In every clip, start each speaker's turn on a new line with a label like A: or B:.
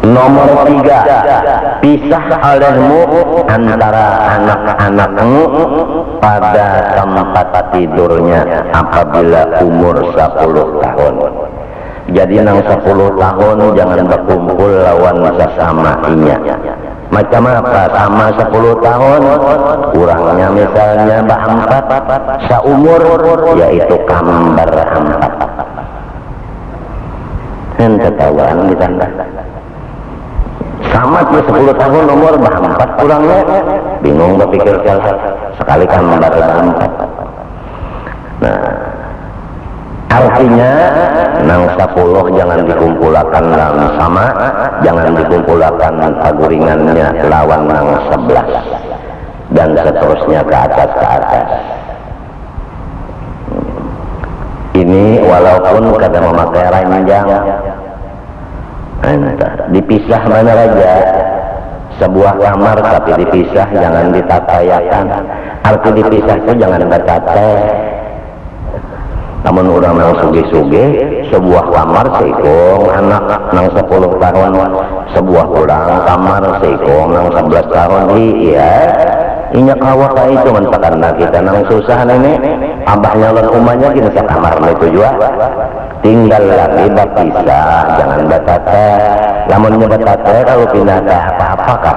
A: Nomor 3, pisah olehmu antara anak-anakmu pada tempat tidurnya apabila umur 10 tahun. Jadi nang 10 tahun jangan berkumpul lawan sesama inya. Macam apa? Sama 10 tahun, kurangnya misalnya berempat, seumur yaitu kambar empat. Ente tahuan di sana. Sama dia 10 tahun umur berempat, kurangnya bingung berpikir sekali kambar berempat. Nah, artinya nang 10 jangan dikumpulkan nang sama, jangan dikumpulkan paguringannya lawan nang 11 dan seterusnya ke atas. Ini walaupun kada memakai ranjang, dipisah mana saja, sebuah kamar tapi dipisah, jangan ditatayakan. Arti dipisah itu jangan bertata. Namun orang yang suge-suge, sebuah kamar seikong anak nang 10 tahun, sebuah orang kamar seikong nang 11 tahun. Iya, inyak awak itu mentakan kita nang susah ini, abahnya dan umahnya kita sekamar itu juga. Tinggal lagi berpisah, jangan bertata. Namun bertata kalau pindah ke apa-apakah?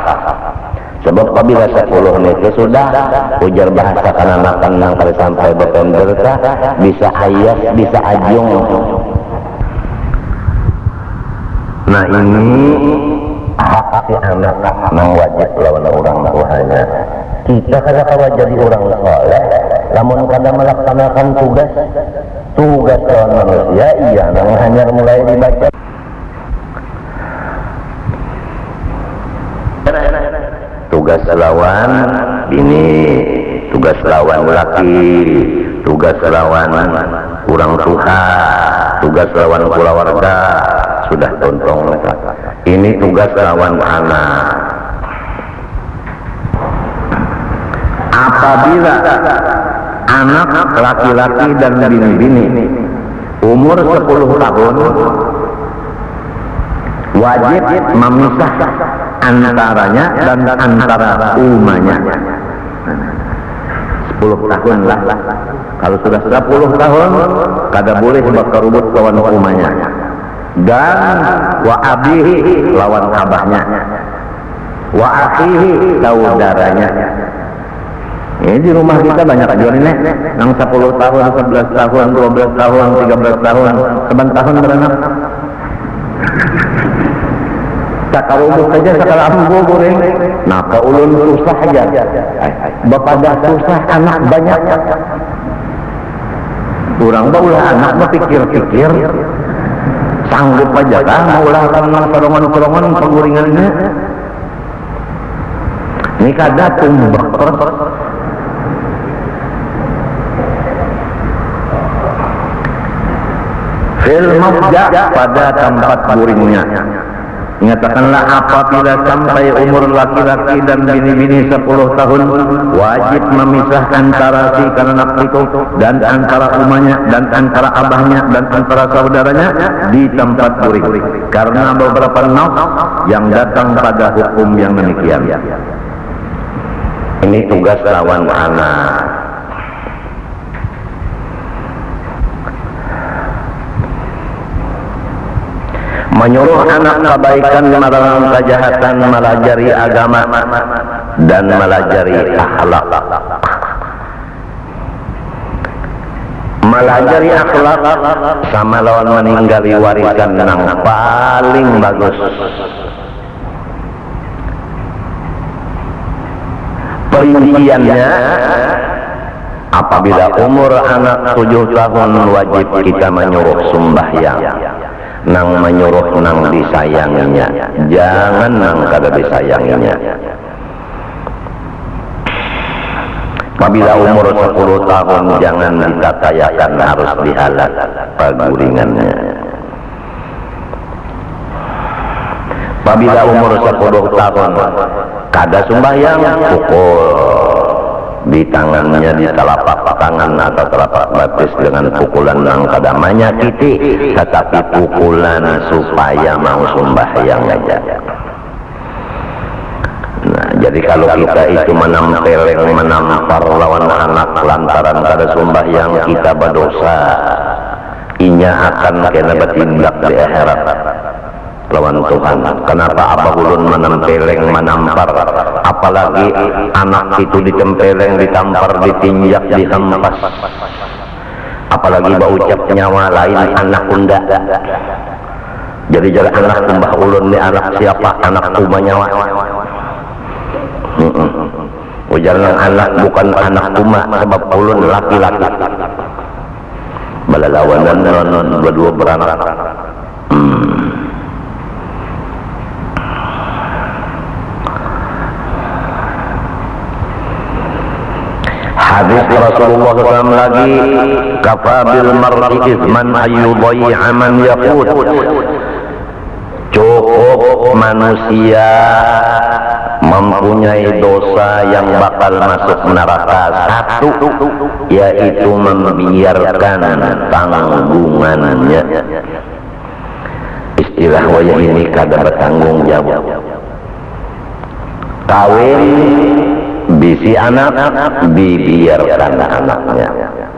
A: Sebab apabila 10 itu sudah ujar bahasa kanak-kanak nang sampai berpenderta, bisa ayas, bisa ajung. Nah ini hak si anak nang wajib lawan orang tuanya. Kita kada jadi orang soleh, namun kada melaksanakan tugas lawan manusia, iya nang hanya mulai dibaca. Tugas lawan ini, tugas lawan laki, tugas lawan kurang tua, tugas lawan keluarga, sudah tontong. Ini tugas lawan anak. Apabila anak laki-laki dan bini-bini umur 10 tahun, wajib memisah antaranya dan antara umahnya. 10 tahun lah. Kalau sudah 10 tahun, kada boleh berkerubut lawan umahnya. Dan wa abihi lawan abahnya, wa akhihi saudaranya. Ini di rumah kita banyak jual ini, yang 10 tahun, 11 tahun, 12 tahun, 13 tahun, 7 tahun beranak. Cakal ulun saja, cakal ambo goreng. Nah, ke ulun susah aja. Bapak dah susah, anak banyak. Kurang baulah anak berpikir-pikir. Sanggup aja kan, maulah karena kerongan-kerongan penguringannya. Ini kada tumbak terus. Fil mabda pada tempat guringnya. Nyatakanlah apabila sampai umur laki-laki dan bini-bini 10 tahun, wajib memisah antara si anak itu dan antara umahnya dan antara abahnya dan antara saudaranya di tempat guring. Karena beberapa nas yang datang pada hukum yang demikian. Ini tugas lawan anak. Menyuruh anak kebaikan, melarang kejahatan, melajari agama dan melajari akhlak. Melajari akhlak sama lawan meninggali warisan yang paling bagus. Perinciannya, apabila umur anak 7 tahun wajib kita menyuruh sembahyang. Nang menyuruh nang disayanginya, jangan nang kada disayanginya. Apabila umur 10 tahun jangan ditatayakan, harus dihalat paguringannya. Apabila umur 10 tahun kada sembahyang, pukul. di tangannya, di telapak tangan atau telapak batis dengan pukulan yang kada menyakiti, tetapi pukulan supaya mau sembahyang aja. Nah, jadi kalau kita itu menempeleng, menampar lawan anak lantaran kada sembahyang, kita berdosa. Inya akan kena bertindak di akhirat lawan Tuhan. Kenapa abah ulun menempeleng, menampar, apalagi anak itu ditempeleng, ditampar, ditinjak, dihempas, apalagi baucap nyawa lain anak unda. Jadi anak mbah ulun ni anak siapa? Anak kuma nyawa. Ujarnya anak bukan anak kuma, sebab ulun laki-laki. Balalawanan berdua beranak. Hadis Rasulullah SAW lagi, kafabil mar'i izman ayyuday'a man yaqut. Cukup manusia mempunyai dosa yang bakal masuk neraka satu, yaitu membiarkan tanggungannya. Istilah wayah ini kada bertanggung jawab. Kawin bisi anak, dibiarkan anaknya.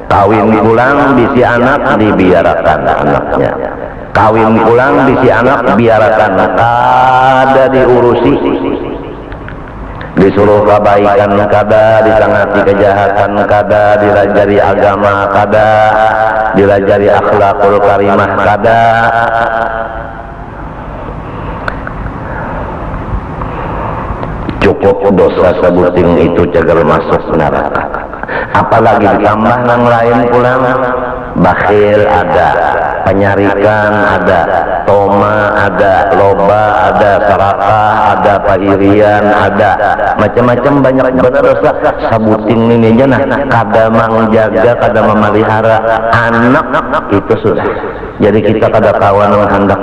A: Kawin pulang bisi anak, dibiarkan anaknya. Kawin pulang bisi anak, biarkan, kada diurusi. Disuruh kebaikan kada, disangati kejahatan kada, dilajari agama kada, dilajari akhlakul karimah kada. Cukup dosa sebuting itu cagal masuk neraka. Apalagi ditambah yang lain pulang, bakhil ada, penyarikan ada, toma ada, loba ada, serakah ada, pairian ada, macam-macam banyak berdosa. Sabuting ini aja nah, kada menjaga, kada memelihara anak itu sudah. Jadi kita kada kawan hendak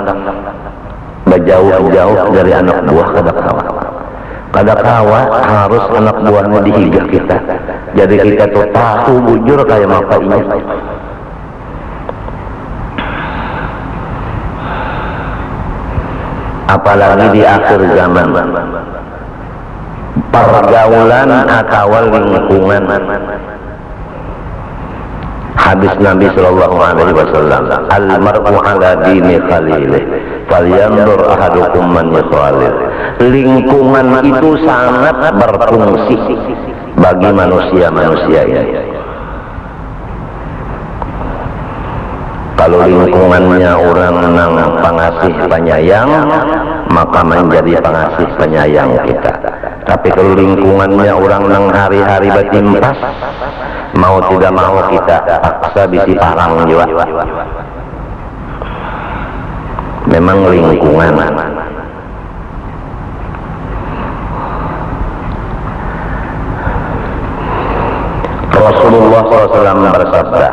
A: berjauh-jauh dari anak buah, kada kawan. Kada kawa harus anak buahnya dihigah kita. Jadi kita tuh tahu bujur kayak mapainya. Apalagi di akhir zaman, pergaulan akawal lingkungan. Hadis Nabi Sallallahu Alaihi Wasallam, al-mar'u ala dini khalilih, falyandur ahadukum man yukhalil. Lingkungan itu sangat berfungsi bagi manusia-manusia ini. Kalau lingkungannya orang nang pengasih penyayang, maka menjadi pengasih penyayang kita. Tapi kalau lingkungannya orang nang hari-hari batimpas, mau tidak mau kita paksa bisi parang juga. Memang lingkungan. Rasulullah SAW bersabda,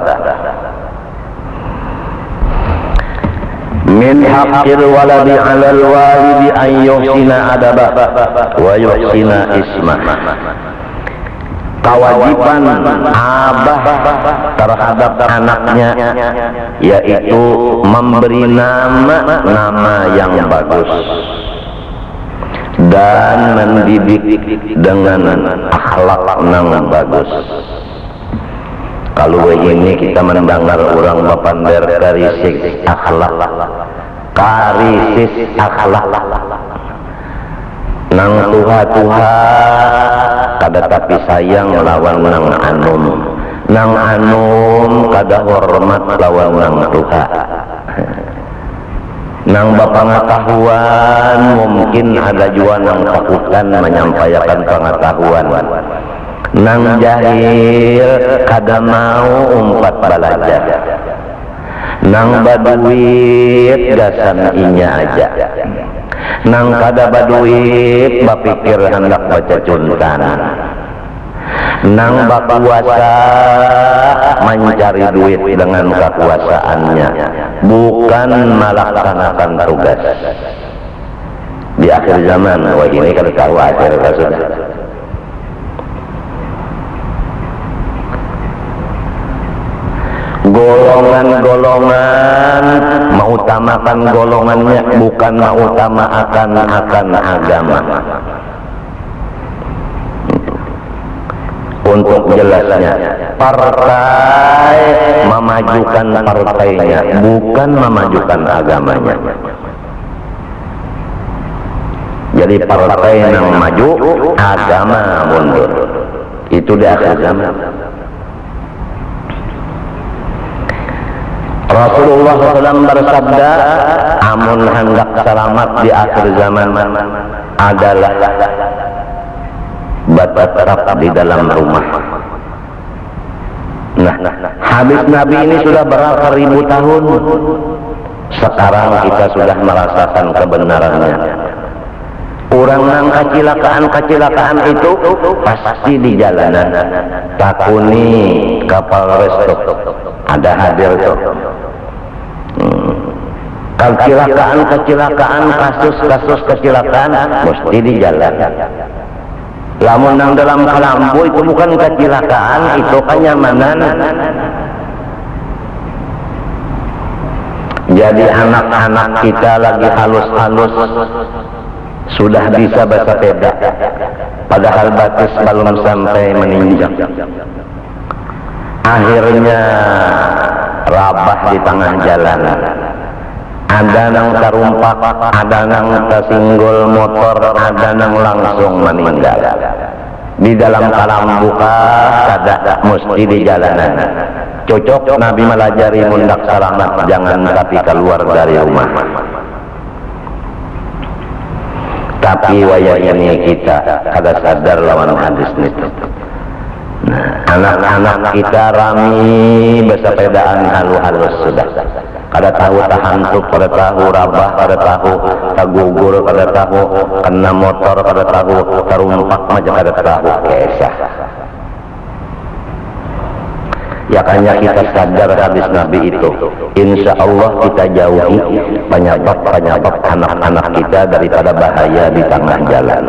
A: min haqqil waladi 'alal walidi an yuhsina adabah wa yuhsina ismah. Kewajiban abah terhadap anaknya yaitu memberi nama yang bagus dan mendidik dengan akhlak yang bagus. Kalau ini kita mendengar orang bapander karisis akhlak, nang tuha kada tapi sayang lawan nang anum kada hormat lawan nang tuha. Nang bapangatahuan mungkin ada juga nang takutan menyampaikan pengetahuan. Nang jahil kada mau umpat balaja. Nang baduit gasan inya aja. Nang kada baduit bapikir hendak baca cuntan. Nang bakuasa mencari duit dengan kekuasaannya, bukan melaksanakan tugas. Di akhir zaman, wah ini kada tahu akhir sudah. golongan-golongan mengutamakan golongannya, bukan mengutamakan agama. Untuk jelasnya, partai memajukan partainya, bukan memajukan agamanya. Jadi partai yang maju, agama mundur. Itu di akhir zaman. Rasulullah SAW bersabda, amun hendak selamat di akhir zaman adalah bertetap di dalam rumah. Nah, hadis Nabi ini sudah berapa ribu tahun. Sekarang kita sudah merasakan kebenarannya. Orang yang kecelakaan itu pasti di jalanan. Takuni kapal resto ada hadir tuh. Kecelakaan, kasus kecelakaan mesti di jalan. Lamun nang dalam kalambu itu bukan kecelakaan, itu kenyamanan. Jadi anak-anak kita lagi halus-halus sudah bisa bersepeda, padahal batis belum sampai meninjak. Akhirnya rabah di tengah jalan. Ada nang terumpak, ada nang tersinggul motor, ada nang langsung meninggal. Di dalam kalambu kada mesti di jalanan. Cocok Nabi melajari mundak selamat, jangan tapi keluar dari rumah. Tapi waya ini kita kada sadar lawan hadis itu. Nah, anak-anak kita rami bersepedaan halus-halus sudah. Kada tahu tahantuk, kada tahu rabah, kada tahu tagugur, kada tahu kena motor, kada tahu terumpak aja, kada tahu kesah. Ya kanya kita sadar hadis Nabi itu, insya Allah kita jauhi penyebab anak-anak kita daripada bahaya di tengah jalan.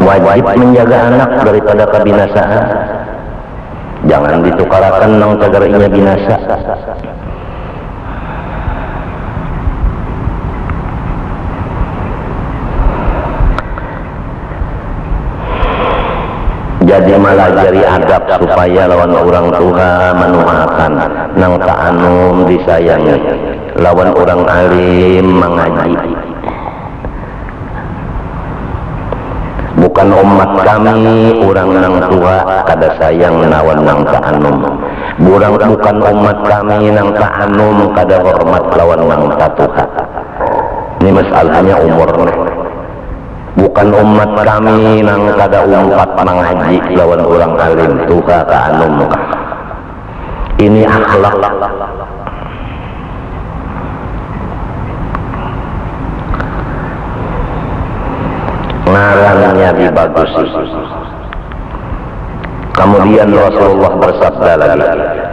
A: Wajib menjaga anak daripada kebinasaan. Jangan ditukarakan nang cagarinya binasa. Jadi melajari adab supaya lawan orang tua menuhakan, nang ta'anum disayangi, lawan orang alim mengaji. Bukan umat kami, orang nang tua kada sayang lawan nang ta'anum. Bukan umat kami nang ta'anum kada hormat lawan nang tatuha. Ini masalahnya umurnya. Bukan umat kami nang kada umpat mengaji lawan orang alim tuha ta'anum. Ini akhlak. Ngarannya dibagus. Kemudian Rasulullah bersabda lagi,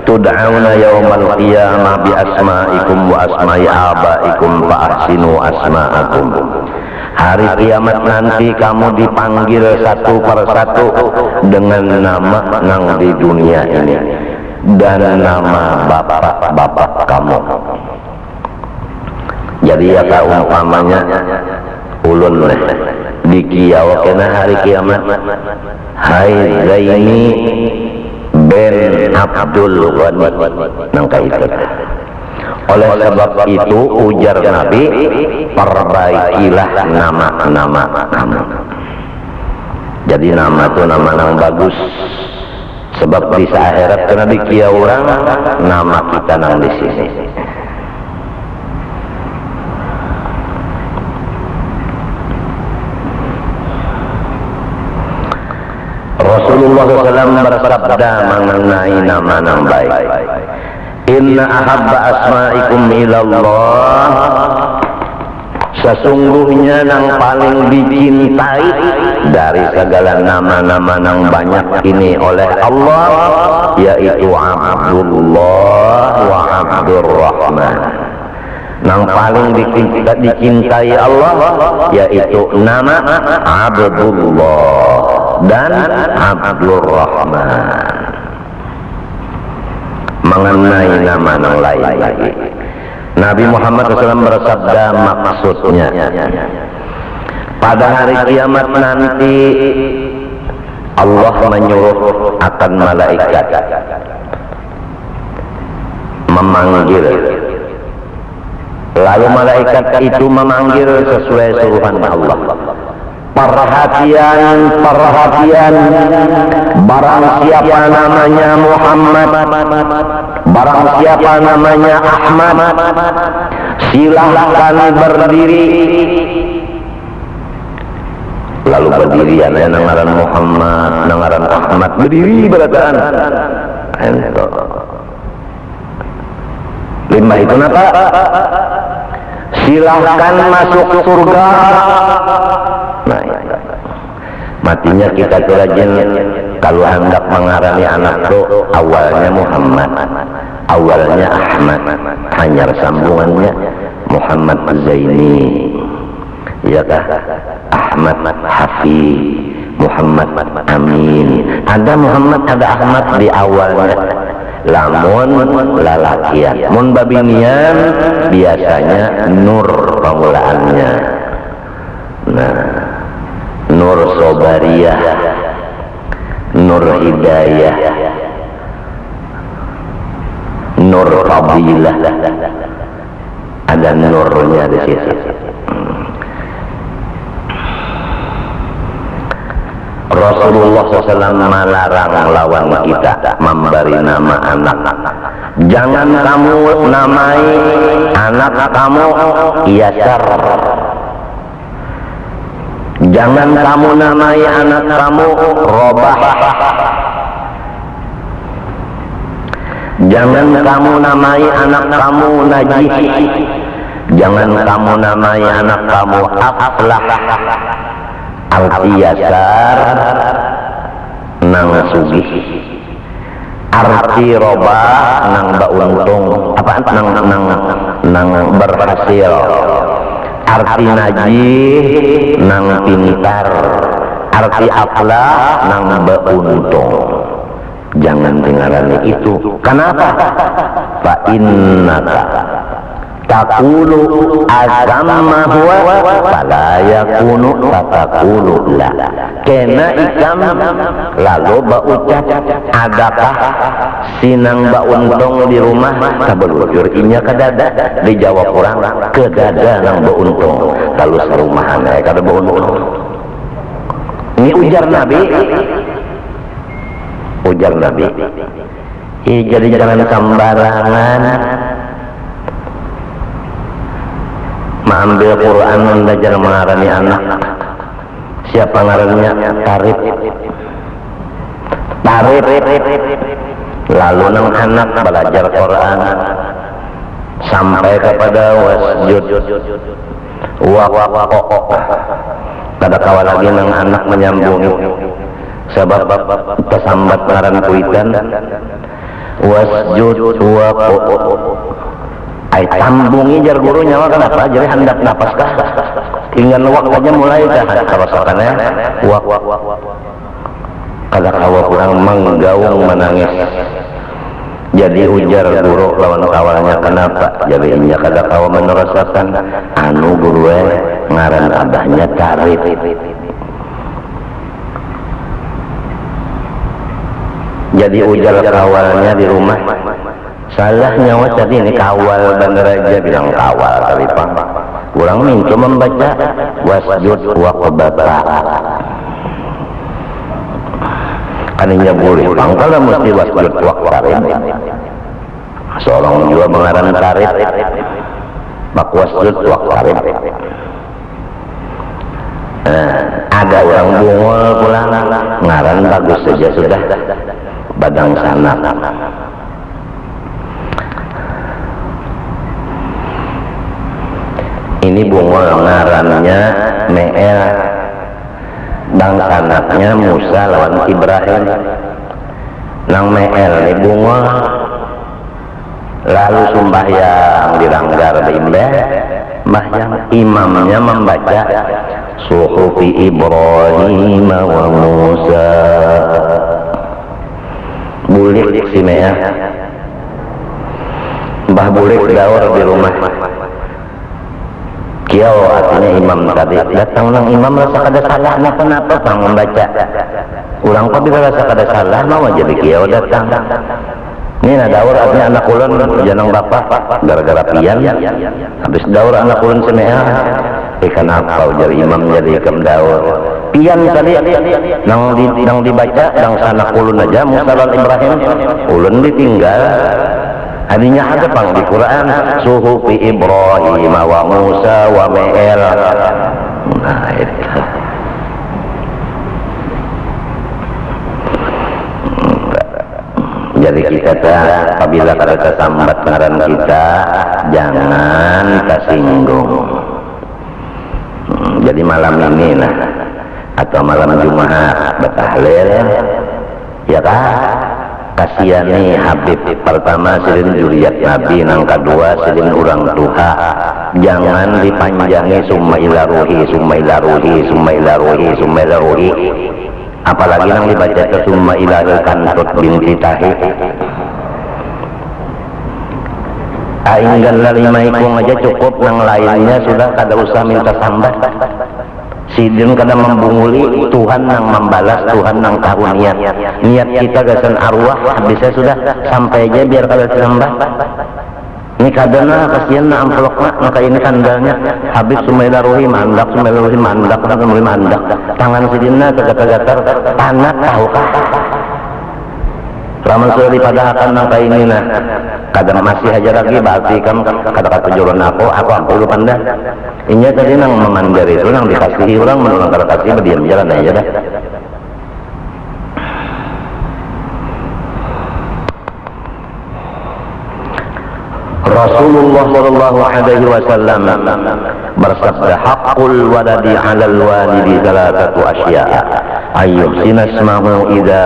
A: tud'auna yaumal qiyamah bi asma'ikum wa asma'i abaikum fa ahsinu asma'akum. Hari kiamat nanti kamu dipanggil satu persatu dengan nama nang di dunia ini dan nama bapak-bapak kamu. Jadi ya umpamanya ulun di kiawa kena hari kiamat, hai Zaini bin Abdul Ghani nang kaitan. Oleh sebab itu ujar Nabi, perbaikilah nama-nama kamu. Jadi nama itu nama yang bagus. Sebab di akhirat kena dikia orang nama kita nang di sini. Rasulullah SAW bersabda mengenai nama yang baik. Inna ahabba asma'ikum ilallah, sesungguhnya yang paling dicintai dari segala nama-nama yang banyak ini oleh Allah yaitu Abdullah wa Abdurrahman. Yang paling dicintai Allah yaitu nama Abdullah dan Abdur Rahman. Mengenai nama yang lain lagi, Nabi Muhammad SAW bersabda, maksudnya pada hari kiamat nanti Allah menyuruh akan malaikat memanggil, lalu malaikat itu memanggil sesuai suruhan Allah. Perhatian, perhatian, barang siapa namanya Muhammad, barang siapa namanya Ahmad, silahkan berdiri. Lalu berdiri, ya nangaran Muhammad, nangaran Ahmad, berdiri berataan. Lima itu napa? Silahkan masuk surga. Nah, matinya kita rajin kalau hendak mengarani anak itu awalnya Muhammad, awalnya Ahmad, hanya sambungannya Muhammad Zaini, ya kah? Ahmad Hafiz, Muhammad Amin. Ada Muhammad, ada Ahmad di awalnya. Lamun lalakian, mun babinian biasanya Nur pemulaannya. Nah, Nur Sobariyah, Nur Hidayah, Nur Fadilah, ada nurnya di situ. Rasulullah SAW melarang lawan kita memberi nama anak. Jangan kamu namai anak kamu Yasar. Jangan kamu namai anak kamu Robah. Jangan kamu namai anak kamu Najih. Jangan kamu namai anak kamu Aflah. Arti Yasar nang sugih, arti Robah nang bauntung, apa nang berhasil, arti Najih nang pintar, arti Aflah nang bauntung. Jangan dengarani itu. Kenapa? Fa innaka takulu azamma huwa fala yakunu fatakulu la. Kena ikam lalu baucap adakah sinang bauntung di rumah kabelujur inya kadada, dijawab orang kedada nang bauntung lalu sarumahan kada bauntung. Ini ujar Nabi, ujar Nabi. Jadi jangan sembarangan mengambil Quran belajar mengarani anak. Siapa ngarannya? Tarif. Tarif. Lalu nang anak belajar Quran sampai kepada wasjud wa kada kawa lagi nang anak menyambungi sebab kesambat ngaran kuitan wasjud wa ay tambungi jar guru nyawa kenapa jadi hendak napas kah ingin waktunya mulai kah kawasakannya wak kada kawa kurang menggaung menangis. Jadi ujar guru lawan kawalnya kenapa jadi inya kada kawa menerasakan anu guru ngaran abahnya Tarif. Jadi ujar kawalnya di rumah salah nyawa tadi ini kawal bener aja bilang kawal kali Pak. Kurang minta membaca wasjud waqbata. Kaninya boleh pangkal mesti wasjud waqtarin. Seorang juga mengarang Tarif. Mak wasjud waqtarin. Ada orang bungol pulang ngaran bagus saja sudah badang sana. Ini bungol ngarannya Meel dan anaknya Musa lawan Ibrahim. Nang Meel ini bungol lalu sumbahyang diranggar bimbel sembahyang, imamnya membaca suhufi Ibrahim wa Musa. Bulik si Mea, Mbah Bulik daur di rumah. Kiau artinya imam tadi datang nang imam rasa kada salah, kenapa bang membaca? Ulang kok bila rasa kada salah, mau jadi kiau datang. Ini nah daur artinya anak ulun janang bapak gara-gara pian. Habis daur anak ulun semea, ikan apa jadi imam jadi ikam daur. Pian tadi nang dibaca nang sanak ulun aja musalal Ibrahim, ulun ditinggal. Hadinya ada pang di Quran suhufi Ibrahim wa Musa wa Me'el. Nah itu jadi kita apabila kada tersambat ngaran kita jangan tersinggung. Jadi malam ini lah atau malam Jumat bertahlil ya kan, kasihani Habib pertama silin juriat Nabi, nang kedua silin urang tuha, jangan dipanjangi summa ila ruhi summa ila ruhi summa ila ruhi summa ila ruhi, apalagi nang dibaca ke summa ila Kantut binti Tahi. Ainggal lima ikung aja cukup, nang lainnya sudah kada usah minta sambat. Sidin kada membunguli, Tuhan nang membalas, Tuhan nang karunia. Niat kita gasan arwah, bisa sudah sampai aja biar kada sambat. Ini kadana kasihan na amplok maka ini kandalnya Habib Sumaila Ruhi mandak, Sumaila Ruhi mandak, Sumaila mandak. Tangan sidinna gatar-gatar panak tahukah? Raman sudah dipadahakan nang ini nah. Kadang masih aja lagi berarti kan kata-kata juruan aku ampun pandang. Ini tadi nang memandar itu nang dikasihi orang menurut kata kasih berdiam jalan aja dah. Rasulullah sallallahu alaihi wasallam bersabda, haqqul waladi 'alal walidi thalathatu asya', ayyuhsina ismahu idza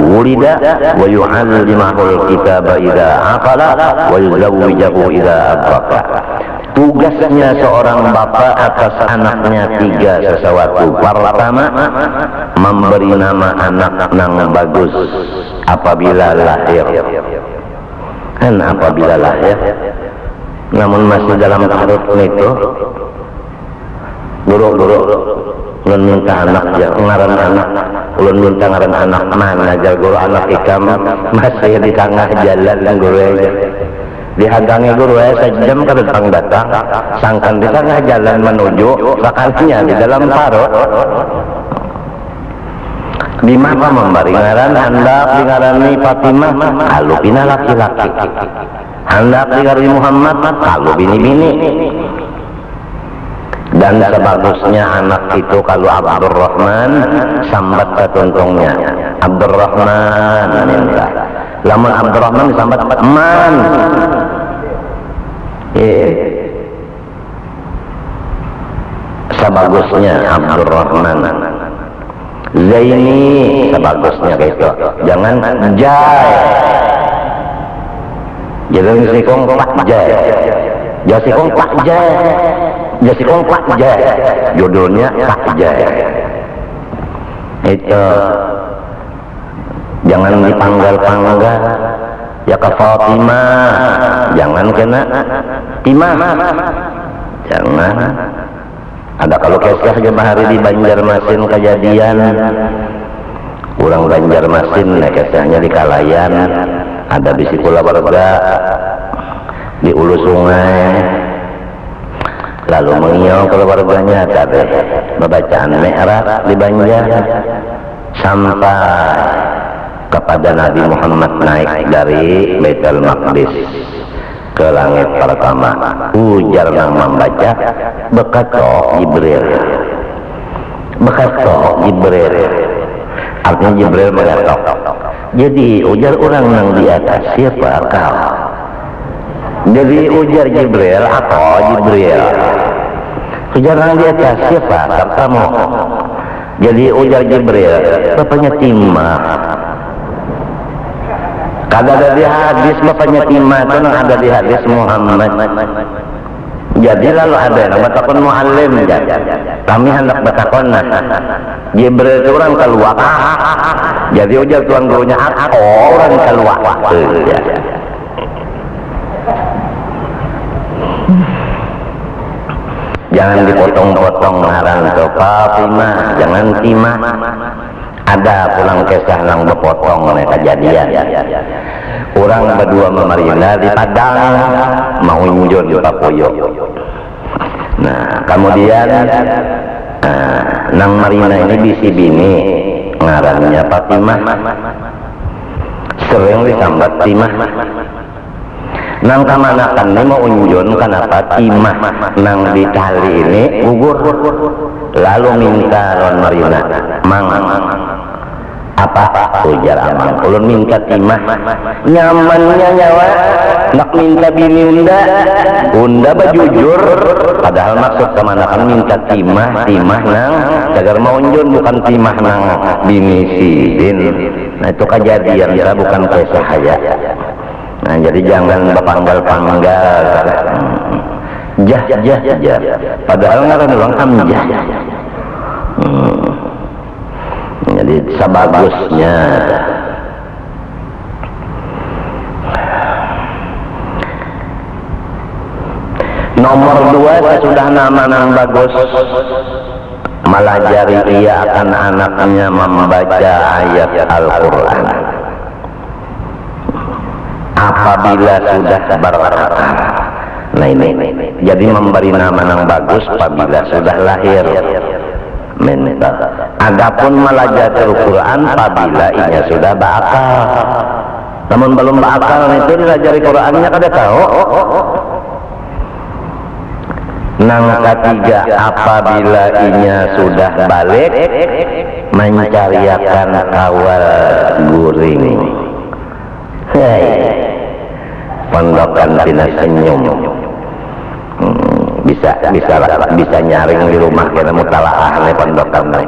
A: wulida wa yu'allimahu al-kitaba idza aqala wa yuzawwijahu idza adraka. Tugasnya seorang bapak atas anaknya tiga sesuatu. Pertama, memberi nama anak nang bagus apabila lahir. Kan apabila lahir, namun masih dalam perut itu, guru-guru ulun minta anak ya, ngaran anak, ulun minta ngaran anak mana aja guru anak ikam masih di tengah jalan guru aja. Dihadangi guru sejam ke depan datang, sangkan di tengah jalan menuju, sakannya di dalam parut. Di mana memberi ngaran hendak digarani Fatimah, kalau bina laki-laki. Hendak digarani Muhammad, kalau bini-bini. Dan sebagusnya anak itu kalau Abdurrahman, sambat ketuntungnya Abdurrahman minta. Lamun Abdurrahman sambat man. Sebagusnya Abdurrahman. Zaini sebagusnya gitu, jangan jai. Jangan sikong pak jai, jangan sikong pak jai, jangan sikong pak jai. Judulnya pak jai. Itu jangan dipanggal-panggal. Ya ke Fatimah, jangan kena Timah, jangan. Ada kalau kisah hari di Banjarmasin kejadian kurang Banjarmasin nah kisahnya di Kalayan, ada bisi pula warga di ulu sungai lalu mengiau keluarganya tadi bacaan mi'raj di Banjar sampai kepada Nabi Muhammad naik dari Baitul Maqdis ke langit pertama. Ujar nang membaca bekato Jibril, bekato Jibril artinya Jibril mengatok. Jadi ujar orang nang di atas siapa kau? Jadi ujar Jibril atau Jibril, ujar nang di atas siapa kamu? Jadi ujar Jibril bapaknya Timah. Kada ada di hadis bapaknya Timah itu ada di hadis Muhammad. Jadi lalu ada yang batakon muallim kami hendak batakon Jibril itu orang keluar jadi ujar tuan gurunya orang keluar ya. Jangan dipotong-potong ngaran ke Fatimah, jangan timah. Ada pulang kisah nang berpotong kejadian. Orang berdua memerintah di Padang mau unjun di Papoyo. Nah, kemudian nang marina ini bisi bini ngarannya Fatimah. Sering disambat timah. Nang kamanakan ini mau unjun kenapa timah nang di tali ini gugur lalu minta ron marina mang apa ujar amang ulun minta timah nyamannya nyawa nak minta bini unda bajujur padahal maksud kamanakan minta timah nang agar mau unjun bukan timah nang bini sidin. Nah itu kejadian ya bukan kisah aja. Nah jadi jangan berpanggal-panggal jah padahal ngaran orang amjah jadi sebagusnya nomor 2 sesudah nama nang bagus melajari ia akan anaknya membaca ayat Al-Quran apabila sudah berakal. Nah ini jadi memberi nama yang bagus apabila sudah lahir. Adapun melajari Al-Quran apabila ia sudah berakal. Namun belum berakal itu dilajari Qurannya kada tahu. Nang ketiga apabila ia sudah balik mencariakan kawal guring. Pondokan tina senyum bisa nyaring di rumah kena mutalaah nih pondokan nih.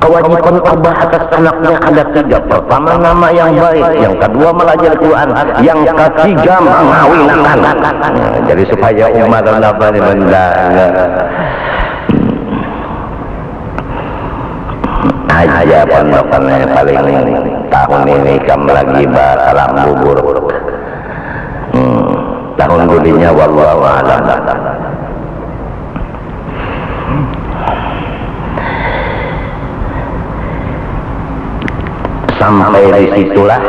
A: Kewajiban abah atas anaknya ada 3. Pertama nama yang baik, yang kedua melajari Quran, yang ketiga mengawinkan. Jadi supaya umat apa nih mendaga aja pondokannya paling tahun ini kamu lagi bakalan bubur tahun budinya wallahu a'lam. Sampai disitulah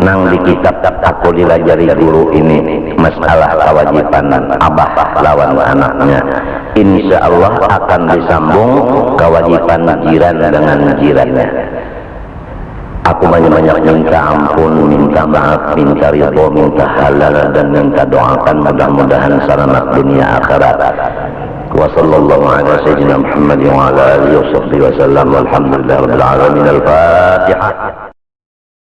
A: nang di kitab aku dilajari guru ini masalah kewajiban abah lawan anaknya. Insya Allah akan disambung kewajiban jiran dengan jirannya. Aku banyak-banyak minta ampun, minta maaf, minta ridho, minta halal dan minta doakan mudah-mudahan selamat dunia akhirat. Wa sallallahu ala sayyidina Muhammad wa ala alihi wa sahbihi wa sallam. Alhamdulillah rabbil alamin. Al-Fatihah.